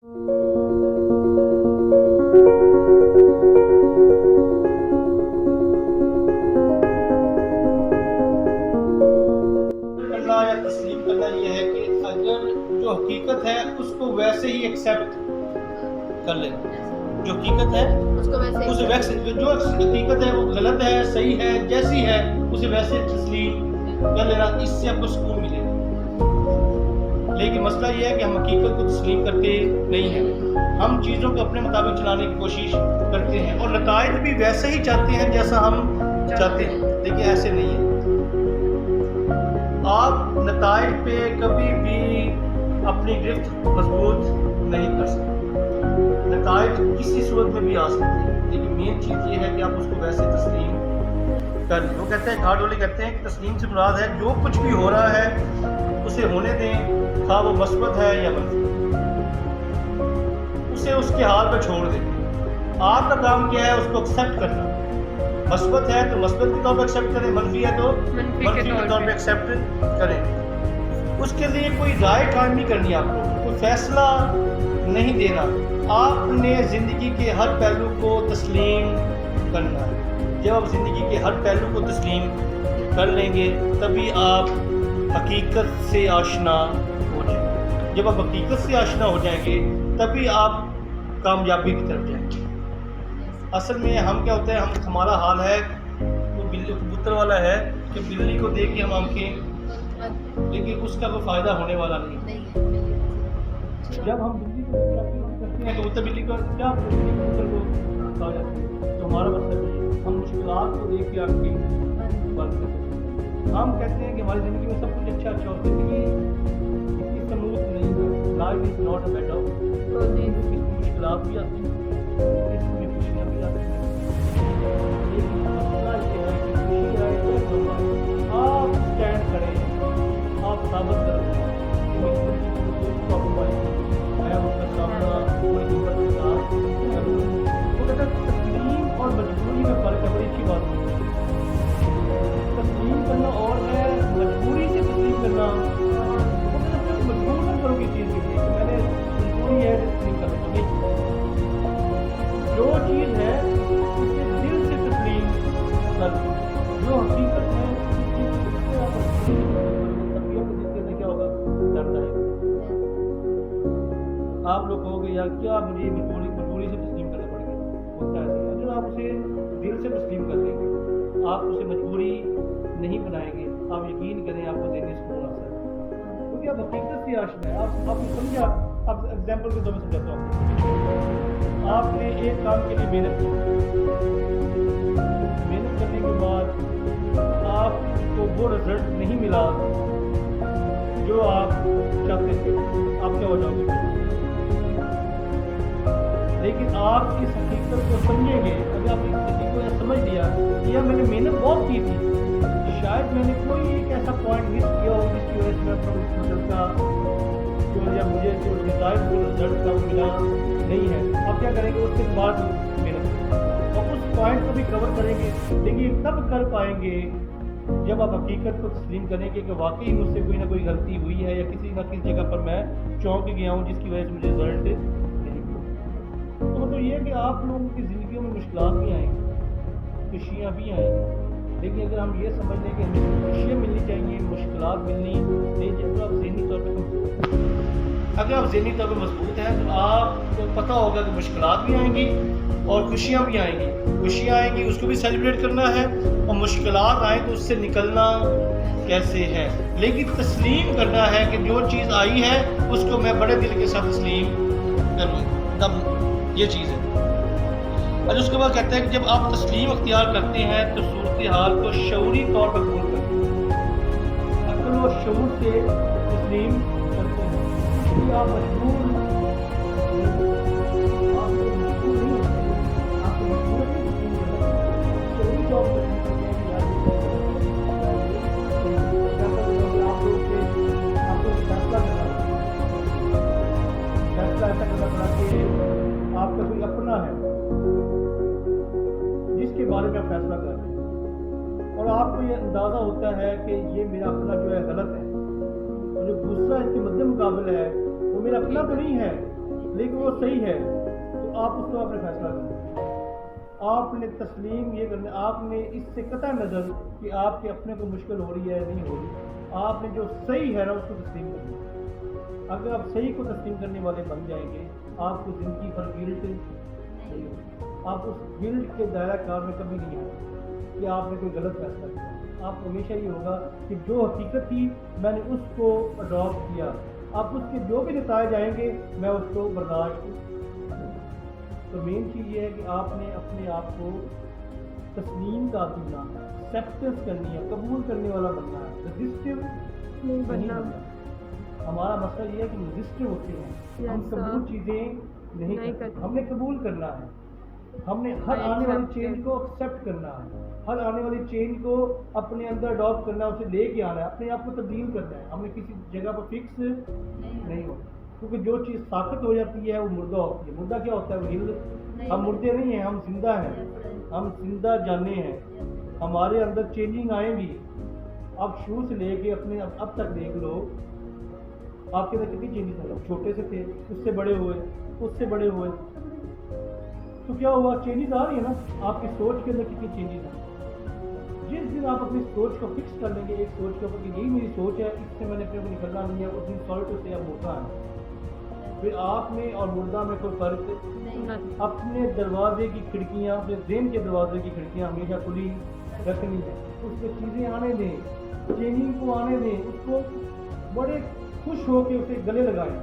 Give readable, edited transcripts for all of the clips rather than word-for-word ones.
کرنا یا تسلیم کرنا یہ ہے کہ اگر جو حقیقت ہے اس کو ویسے ہی ایکسیپٹ کر لینا، جو حقیقت ہے اسے ویسے، جو حقیقت ہے وہ غلط ہے صحیح ہے جیسی ہے اسے ویسے تسلیم کر لینا، اس سے آپ کو سکون ملے گا۔ لیکن مسئلہ یہ ہے کہ ہم حقیقت کو تسلیم کرتے نہیں ہیں، ہم چیزوں کو اپنے مطابق چلانے کی کوشش کرتے ہیں اور نتائج بھی ویسے ہی چاہتے ہیں جیسا ہم چاہتے ہیں، لیکن ایسے نہیں ہے۔ آپ نتائج پہ کبھی بھی اپنی گرفت مضبوط نہیں کر سکتے، نتائج کسی صورت میں بھی آ سکتے ہیں، لیکن مین چیز یہ ہے کہ آپ اس کو ویسے تسلیم کر لیں۔ وہ کہتے ہیں، گھاٹ والے کہتے ہیں کہ تسلیم سے مراد ہے جو کچھ بھی ہو رہا ہے اسے ہونے دیں، خواہ وہ مثبت ہے یا منفی، اسے اس کے حال پہ چھوڑ دیں۔ آپ کا کام کیا ہے؟ اس کو ایکسیپٹ کرنا، مثبت ہے تو مثبت کے طور پہ ایکسیپٹ کریں، منفی ہے تو منفی کے طور پہ ایکسیپٹ کریں۔ اس کے لیے کوئی رائے قائم نہیں کرنی، آپ کو کوئی فیصلہ نہیں دینا، آپ نے زندگی کے ہر پہلو کو تسلیم کرنا ہے۔ جب آپ زندگی کے ہر پہلو کو تسلیم کر لیں گے تبھی آپ حقیقت سے آشنا ہو جائیں گے۔ جب آپ حقیقت سے آشنا ہو جائیں گے تبھی آپ کامیابی کی طرف جائیں گے۔ اصل میں ہم کیا ہوتا ہے، ہمارا حال ہے وہ بلی کبوتر والا ہے کہ بلی کو دیکھ کے ہم آنکھیں، لیکن اس کا کوئی فائدہ ہونے والا نہیں۔ جب ہم بلی کو کرتے ہیں کبوتر بلی کو کیا کبوتر کو کھا جاتے ہیں، تو ہمارا مطلب یہ ہے ہم مشکلات کو دیکھ کے آنکھیں بند کرتے ہیں۔ ہم کہتے ہیں کہ ہماری زندگی میں سب کچھ اچھا ہو، زندگی اتنی سموتھ نہیں ہے، life is not a bed of, اس میں مشکلات بھی آتی ہیں، اس میں خوشیاں بھی آتی ہیں، لیکن مسئلہ یہ ہے کہ خوشی آئے تو آپ اسٹینڈ کریں، آپ ثابت کریں کہ میری زندگی میں کوئی پرابلم آئی، میں اس کا سامنا پوری ہمت کے ساتھ کروں۔ وہ کہتا ہے تسلیم اور مجبوری میں فرق ہے، بڑی اچھی بات ہے۔ تسلیم کرنا اور ہے، مجبوری سے تسلیم کرنا، وہ کہتا ہے مجبور نہ کرو کسی چیز کے لیے کہ میں نے مجبوری ہے تسلیم کرنا، نہیں، جو چیز ہے اسے دل سے تسلیم کر، جو حقیقت ہے کیا ہوگا، ڈرتا ہے۔ آپ لوگ کہو گے یار کیا مجھے مجبوری سے تسلیم کرنا پڑے گا، ہوتا ہے ایسا، اگر آپ اسے دل سے تسلیم کر لیں گے، آپ اسے مجبوری نہیں بنائیں گے، آپ یقین کریں آپ کو ذہنی سکون حاصل ہے، کیونکہ آپ حقیقت سے آشنا ہے۔ آپ نے سمجھا، اب ایگزامپل کے طور پر سمجھاتا ہوں، آپ نے ایک کام کے لیے محنت کی، محنت کرنے کے بعد آپ کو وہ رزلٹ نہیں ملا جو آپ چاہتے تھے، آپ کیا ہو جاؤ گے؟ لیکن آپ اس حقیقت کو سمجھیں گے، اگر آپ اس حقیقت کو سمجھ لیا کہ یار میں نے محنت بہت کی تھی، شاید میں نے کوئی ایک ایسا پوائنٹ مس کیا ہو جس کی وجہ سے میں اپنا رزلٹ کا یا مجھے جو ڈیزائر وہ رزلٹ کا ملا نہیں ہے، آپ کیا کریں گے؟ اس کے بعد محنت کریں اور اس پوائنٹ کو بھی کور کریں گے، لیکن تب کر پائیں گے جب آپ حقیقت کو تسلیم کریں گے کہ واقعی مجھ سے کوئی نہ کوئی غلطی ہوئی ہے یا کسی نہ کسی جگہ پر میں چونک گیا ہوں جس کی وجہ سے مجھے رزلٹ نہیں ملا۔ تو مطلب یہ ہے کہ آپ لوگوں کی زندگیوں میں مشکلات بھی آئیں گی، خوشیاں بھی آئیں گی، لیکن اگر ہم یہ سمجھ لیں کہ ہمیں خوشیاں ملنی چاہیے، مشکلات ملنی نہیں چاہیے، تو آپ ذہنی طور پہ اگر آپ ذہنی طور پہ مضبوط ہیں تو آپ کو پتہ ہوگا کہ مشکلات بھی آئیں گی اور خوشیاں بھی آئیں گی، خوشیاں آئیں گی اس کو بھی سیلیبریٹ کرنا ہے، اور مشکلات آئیں تو اس سے نکلنا کیسے ہے، لیکن تسلیم کرنا ہے کہ جو چیز آئی ہے اس کو میں بڑے دل کے ساتھ تسلیم کروں، تب یہ چیز ہے۔ اور اس کے بعد کہتا ہے کہ جب آپ تسلیم اختیار کرتے ہیں تو صورتحال کو شعوری طور پر قبول کرتے ہیں، عقل و شعور سے تسلیم کرتے ہیں، کہ آپ مجبور ایسا کرنا پڑا کہ آپ کا کوئی اپنا ہے جس کے بارے میں آپ فیصلہ کر رہے ہیں اور آپ کو یہ اندازہ ہوتا ہے کہ یہ میرا اپنا جو ہے غلط ہے، اور جو دوسرا اس کے مد مقابل ہے وہ میرا اپنا تو نہیں ہے، लेकिन वो सही है तो आप उसको अपने फैसला करें। आपने तस्लीम ये करना, आपने इससे कतई नज़र कि आपके अपने को मुश्किल हो रही है नहीं हो रही, आपने जो सही है ना उसको तस्लीम करना। अगर आप सही को तस्लीम करने वाले बन जाएंगे, आपको ज़िंदगी पर गिल्ट नहीं होगी, आप उस गिल्ट के दायरा कार में कभी नहीं आएंगे कि आपने कोई गलत फैसला किया। आप हमेशा ये होगा कि जो हकीकत थी मैंने उसको अडॉप्ट किया, आप उसके जो भी नतायज आएंगे मैं उसको बर्दाश्त। तो मेन चीज़ ये है कि आपने अपने आप को तस्लीम का बनना है, एक्सेप्टेंस करनी है, कबूल करने वाला बनना है, रजिस्टिव नहीं बनना। हमारा मसला ये है कि रजिस्टिव होते हैं, हम कबूल चीज़ें नहीं करते, हमने कबूल करना है, हमने हर आने वाली चेंज को एक्सेप्ट करना है, हर आने वाली चेंज को अपने अंदर अडॉप्ट करना है, उसे लेके आना है, अपने आप को तब्दील करना है। हमने किसी जगह पर फिक्स नहीं होना, क्योंकि जो चीज़ ताकत हो जाती है वो मुर्दा होती है। मुर्दा क्या होता है? वो हिल। हम मुर्दे नहीं हैं, हम जिंदा हैं, हम जिंदा जाने हैं, हमारे अंदर चेंजिंग आएंगी। आप शुरू से लेके अपने अब तक देख लो, आपके अंदर कितनी चेंजेस आई। छोटे से थे, उससे बड़े हुए, उससे बड़े हुए, तो क्या हुआ? चेंजेस आ रही है ना। आपकी सोच के अंदर कितनी चेंजेस आई। जिस दिन आप अपनी सोच को फिक्स कर लेंगे, एक सोच के ऊपर कि यही मेरी सोच है, इससे मैंने अपने को निकलना नहीं है, उस दिन सॉल्ट से अब मोटा है। फिर आप में और मुर्दा में कोई फर्क नहीं। अपने दरवाजे की खिड़कियाँ, अपने ज़हन के दरवाजे की खिड़कियाँ हमेशा खुली रखनी है। उससे चीज़ें आने दें, चेंजिंग को आने दें, उसको बड़े खुश हो के उसे गले लगाएं।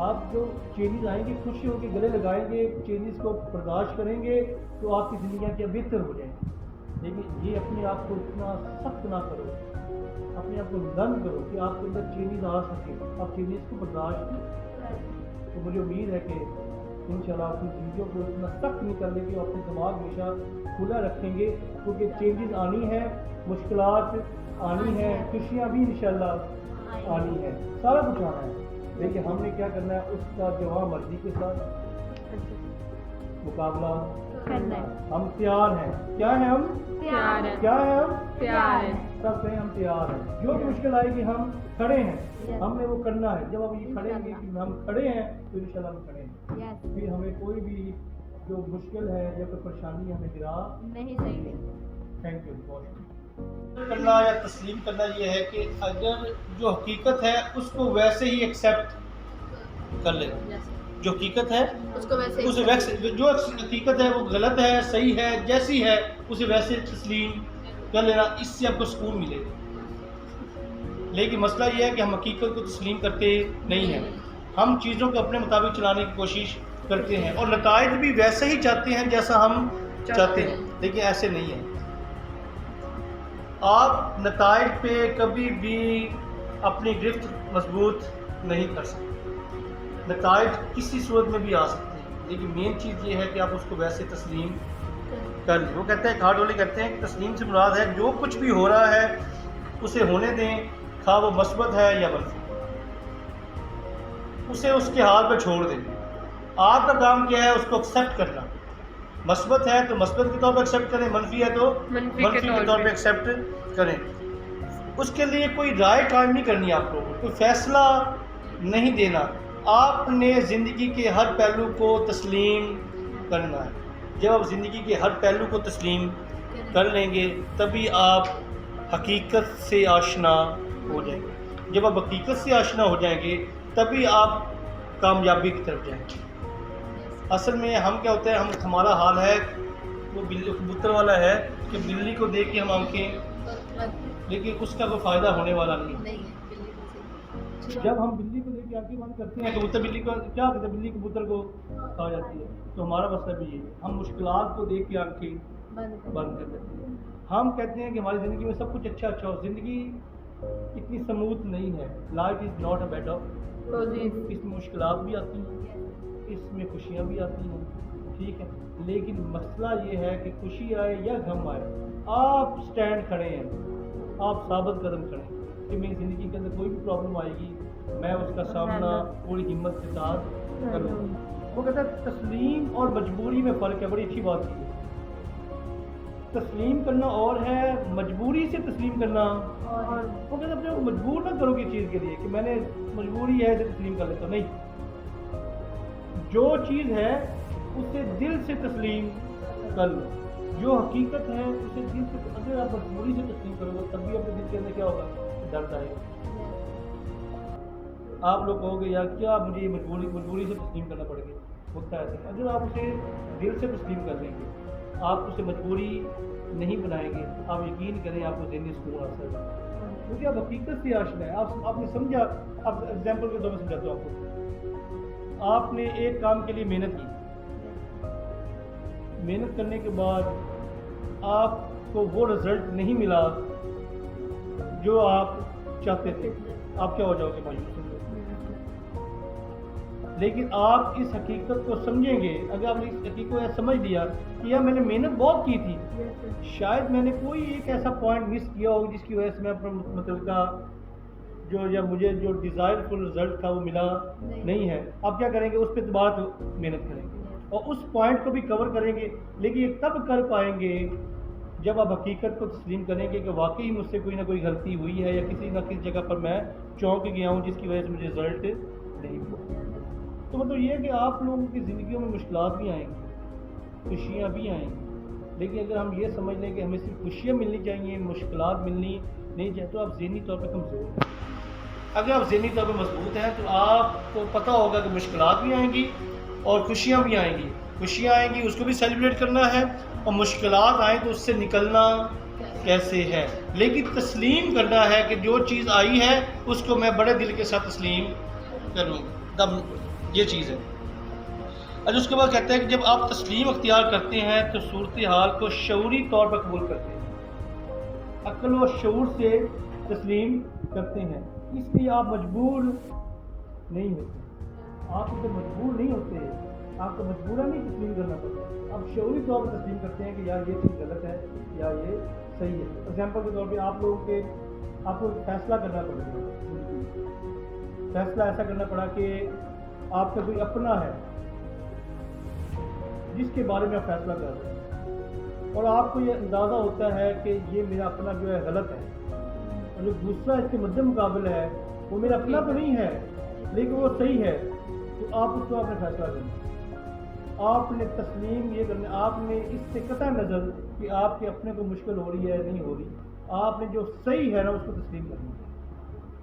आप जो चेंजेस आएंगे खुशी हो के गले लगाएंगे, चेंजेस को बर्दाश्त करेंगे, तो आपकी ज़िंदगी क्या बेहतर हो जाएगी। लेकिन ये अपने आप को इतना सख्त ना करो, अपने आप को लर्न करो कि आपके अंदर चेंजेस आ सके, आप चेंजेस को बर्दाश्त करें। तो मुझे उम्मीद है कि इंशाल्लाह अपनी ज़िंदगी को इतना सख्त नहीं कर लेंगे और अपने दिमाग हमेशा खुला रखेंगे, क्योंकि चेंजेस आनी है, मुश्किलात आनी है, खुशियाँ भी इंशाल्लाह आनी है, सारा कुछ आना है। लेकिन हमने क्या करना है? उसका जवाब मर्जी के साथ मुकाबला करना है। हम तैयार हैं। क्या है? हम तैयार हैं। क्या है? हम तैयार हैं। सब कहें हम तैयार हैं। जो मुश्किल आएगी हम खड़े हैं, हमने वो करना है। जब हम ये खड़ेंगे कि हम खड़े हैं तो इंशाल्लाह हम खड़े हैं। फिर हमें कोई भी जो मुश्किल है या कोई परेशानी हमें गिरा नहीं चाहिए। Thank you. बहुत करना या तस्लीम करना ये है कि अगर जो हकीकत है उसको वैसे ही एक्सेप्ट कर लेना। जो हकीकत है उसको वैसे उसे वैसे, जो हकीकत है वो गलत है, सही है, जैसी है उसे वैसे तस्लीम कर लेना, इससे आपको सुकून मिलेगा। लेकिन मसला ये है कि हम हकीकत को तस्लीम करते नहीं हैं, हम चीज़ों को अपने मुताबिक चलाने की कोशिश करते हैं और नताइज भी वैसे ही चाहते हैं जैसा हम चाहते हैं, लेकिन ऐसे नहीं है। आप नताइज पे कभी भी अपनी गिरफ्त मजबूत नहीं कर सकते। नताइज किसी सूरत में भी आ सकते हैं, लेकिन मेन चीज़ ये है कि आप उसको वैसे तस्लीम कर लें। वो कहते हैं, खाट वाले कहते हैं कि तस्लीम से मुराद है जो कुछ भी हो रहा है उसे होने दें, खा वो मस्बत है या मनफी, उसे उसके हाल पर छोड़ दें। आपका काम क्या है? उसको एक्सेप्ट करना। मस्बत है तो मस्बत के तौर पर एक्सेप्ट करें, मनफी है तो मनफी के तौर पर एक्सेप्ट करें। उसके लिए कोई राय कायम नहीं करनी, आप लोगों को कोई फैसला नहीं देना। आपने ज़िंदगी के हर पहलू को तस्लीम करना है। जब आप ज़िंदगी के हर पहलू को तस्लीम कर लेंगे तभी आप हकीकत से आशना हो जाएंगे। जब आप हकीकत से आशना हो जाएंगे तभी आप कामयाबी की तरफ जाएंगे। असल में हम क्या होता है, हमारा हाल है वो बिल्ली कबूतर वाला है कि बिल्ली को देख के हम आंखें, लेकिन उसका कोई फ़ायदा होने वाला नहीं। जब हम बिल्ली को देख के आंखें बंद करते हैं, कबूतर बिल्ली को क्या कहते हैं, बिल्ली कबूतर को खा जाती है। तो हमारा मसला भी ये है, हम मुश्किलात को देख के आंखें बंद कर देते हैं। हम कहते हैं कि हमारी ज़िंदगी में सब कुछ अच्छा अच्छा हो। ज़िंदगी इतनी स्मूथ नहीं है। Life is not a bed of, इसमें मुश्किलात भी आती हैं, इसमें खुशियाँ भी आती हैं, ठीक है। लेकिन मसला ये है कि खुशी आए या गम आए, आप स्टैंड खड़े हैं, आप साबित कदम खड़े हैं कि मेरी ज़िंदगी के अंदर कोई भी प्रॉब्लम आएगी मैं उसका सामना पूरी हिम्मत के साथ करूँगा। वो कहता है तस्लीम और मजबूरी में फ़र्क है। बड़ी अच्छी बात है। तस्लीम करना और है, मजबूरी से तस्लीम करना और। वो कहते अपने को मजबूर ना करो किसी चीज़ के लिए कि मैंने मजबूरी है इसे तस्लीम कर लेता हूँ। नहीं, जो चीज़ है उसे दिल से तस्लीम कर लो, जो हकीकत है उसे दिल से, अगर आप मजबूरी से तस्लीम करोगे तब भी अपने दिल के अंदर क्या होगा, दर्द आएगा। आप लोग कहोगे यार क्या मुझे मजबूरी से तस्लीम करना पड़ेगा, होता है ऐसा। अगर आप उसे दिल से तस्लीम कर लेंगे, आप उसे मजबूरी नहीं बनाएंगे, आप यकीन करें आपको ज़हनी सुकून हासिल होगा, क्योंकि आप हकीकत से आशना है। आपने समझा, अब एग्जाम्पल के तौर पर समझाता हूँ आपको। आपने एक काम के लिए मेहनत की, मेहनत करने के बाद आपको वो रिजल्ट नहीं मिला जो आप चाहते थे, आप क्या हो जाओगे, मायूस हो जाओगे। लेकिन आप इस हकीकत को समझेंगे, अगर आपने इस हकीकत को समझ लिया कि यार मैंने मेहनत बहुत की थी, शायद मैंने कोई एक ऐसा पॉइंट मिस किया होगा जिसकी वजह से मैं अपना मतलब का जो या मुझे जो डिज़ायरफुल रिजल्ट था वो मिला नहीं है। आप क्या करेंगे, उस पर दोबारा तो मेहनत करेंगे और उस पॉइंट को भी कवर करेंगे। लेकिन ये तब कर पाएंगे जब आप हकीकत को तस्लीम करेंगे कि वाकई मुझसे कोई ना कोई गलती हुई है या किसी ना किसी जगह पर मैं चौंक गया हूँ जिसकी वजह से मुझे रिजल्ट नहीं मिला। तो मतलब ये है कि आप लोगों की ज़िंदगियों में मुश्किलात भी आएंगी, खुशियाँ भी आएंगी, लेकिन अगर हम ये समझ लें कि हमें सिर्फ खुशियाँ मिलनी चाहिए, मुश्किलात मिलनी नहीं चाहिए, तो आप ज़हनी तौर पर कमज़ोर हैं। अगर आप ज़हनी तौर पर मजबूत हैं तो आपको पता होगा कि मुश्किलात भी आएंगी और खुशियाँ भी आएंगी। खुशियाँ आएंगी उसको भी सेलिब्रेट करना है, और मुश्किलात आए तो उससे निकलना कैसे है। लेकिन तस्लीम करना है कि जो चीज़ आई है उसको मैं बड़े दिल के साथ तस्लीम करूँ, तब ये चीज़ है। और उसके बाद कहते हैं कि जब आप तस्लीम अख्तियार करते हैं तो सूरत हाल को शऊरी तौर पर कबूल करते हैं, अक्ल व शऊर से तस्लीम करते हैं। इसलिए आप मजबूर नहीं होते, आप इसे मजबूर नहीं होते, आपको मजबूरन नहीं तस्लीम करना पड़ता। आप शऊरी तौर पर तस्लीम करते हैं कि यार ये चीज़ गलत है या ये सही है। एग्जाम्पल के तौर पे आपको फैसला करना पड़ेगा, फैसला ऐसा करना पड़ा कि आपका कोई अपना है जिसके बारे में आप फैसला कर रहे हैं, और आपको ये अंदाज़ा होता है कि ये मेरा अपना जो है गलत है, और जो दूसरा इसके मद्दे मुकाबल है वो मेरा अपना तो नहीं है लेकिन वो सही है, तो आप उसको आपने फैसला करना, आपने तस्लीम ये करना, आपने इससे कतई नज़र कि आपके अपने को मुश्किल हो रही है नहीं हो रही, आपने जो सही है ना उसको तस्लीम करना।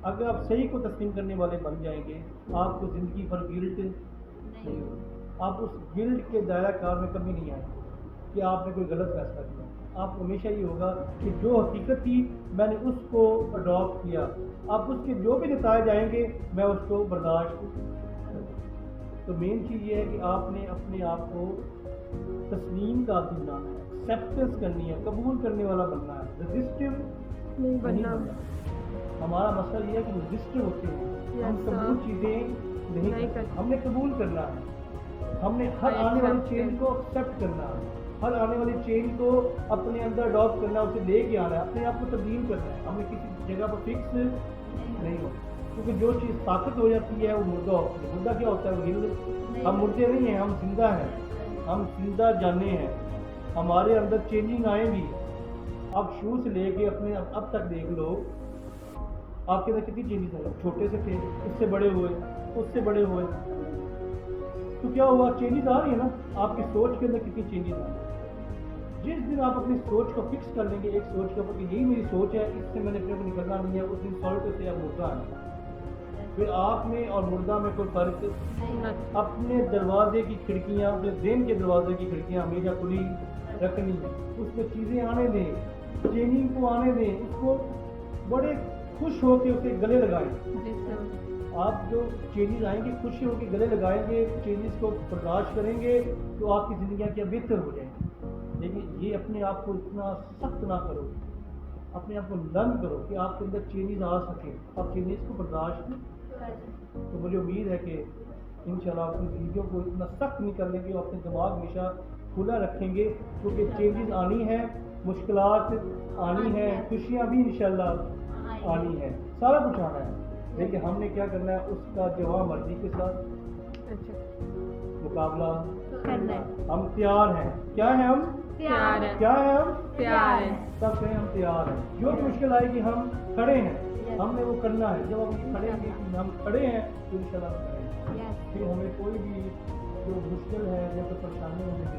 अगर आप सही को तस्लीम करने वाले बन जाएंगे, आपको ज़िंदगी भर गिल्ट नहीं होगी, आप उस गिल्ट के दायरा कार में कभी नहीं आएंगे कि आपने कोई गलत फैसला किया। आपको हमेशा ये होगा कि जो हकीकत थी मैंने उसको अडॉप्ट किया, आप उसके जो भी नतायज आएंगे मैं उसको बर्दाश्त करूँ। तो मेन चीज़ ये है कि आपने अपने आप को तस्लीम का आदमी बनाना है, एक्सेप्टेंस करनी है, कबूल करने वाला बनना है, रजिस्टिव नहीं बनना। हमारा मसला ये है कि रजिस्टिव होते हैं, हम कबूल चीज़ें नहीं करते, हमने कबूल करना है, हमने हर आने वाली चेंज को एक्सेप्ट करना है, हर आने वाली चेंज को अपने अंदर अडॉप्ट करना, उसे लेके आना है, अपने आप को तब्दील करना है। हमें किसी जगह पर फिक्स नहीं हो, क्योंकि जो चीज़ ताकत हो जाती है वो मुर्दा होती है। मुर्दा क्या होता है, वो हिल, हम मुर्दे नहीं हैं, हम जिंदा हैं, हम जिंदा जाने हैं, हमारे अंदर चेंजिंग आएंगी। आप शुरू से लेके अपने अब तक देख लो, आपके अंदर कितनी चेंजेस आई, छोटे से थे, उससे बड़े हुए, उससे बड़े हुए, तो क्या हुआ, चेंजेस आ रही है ना। आपकी सोच के अंदर कितनी चेंजेस आ रही है। जिस दिन आप अपनी सोच को फिक्स कर लेंगे एक सोच के ऊपर कि यही मेरी सोच है, इससे मैंने अपने को निकलना नहीं है, उस दिन सॉल्ट से आप मुर्दा हैं। फिर आप में और मुर्दा में कोई फर्क अपने दरवाजे की खिड़कियाँ, अपने ज़हन के दरवाजे की खिड़कियाँ हमेशा खुली रखनी है, उसमें चीज़ें आने दें, चेंजिंग को आने दें, उसको बड़े खुश होकर उसे गले लगाएं। आप जो चेंजेस आएंगे खुश होकर गले लगाएंगे, चेंजेस को बर्दाश्त करेंगे तो आपकी ज़िंदगियाँ क्या बेहतर हो जाएंगी। लेकिन ये अपने आप को इतना सख्त ना करो, अपने आप को नर्म करो कि आपके अंदर चेंजेस आ सके, आप चेंजेस को बर्दाश्त तो मुझे उम्मीद है कि इंशाल्लाह अपनी ज़िंदगियों को इतना सख्त नहीं कर लेंगे और अपने दिमाग हमेशा खुला रखेंगे, क्योंकि चेंजेस आनी है, मुश्किलात आनी है, खुशियाँ भी इंशाल्लाह आनी है, सारा कुछ आना है। लेकिन हमने क्या करना है, उसका जवाब मर्जी के साथ मुकाबला करना है। हम तैयार हैं, क्या है हम तैयार हैं, क्या है हम तैयार हैं, सब कहें हम तैयार हैं। जो मुश्किल आएगी हम खड़े हैं, हमने वो करना है। जब हम खड़े हैं, हम खड़े हैं तो इंशाल्लाह करेंगे, फिर हमें कोई भी मुश्किल है या कोई परेशानी हमें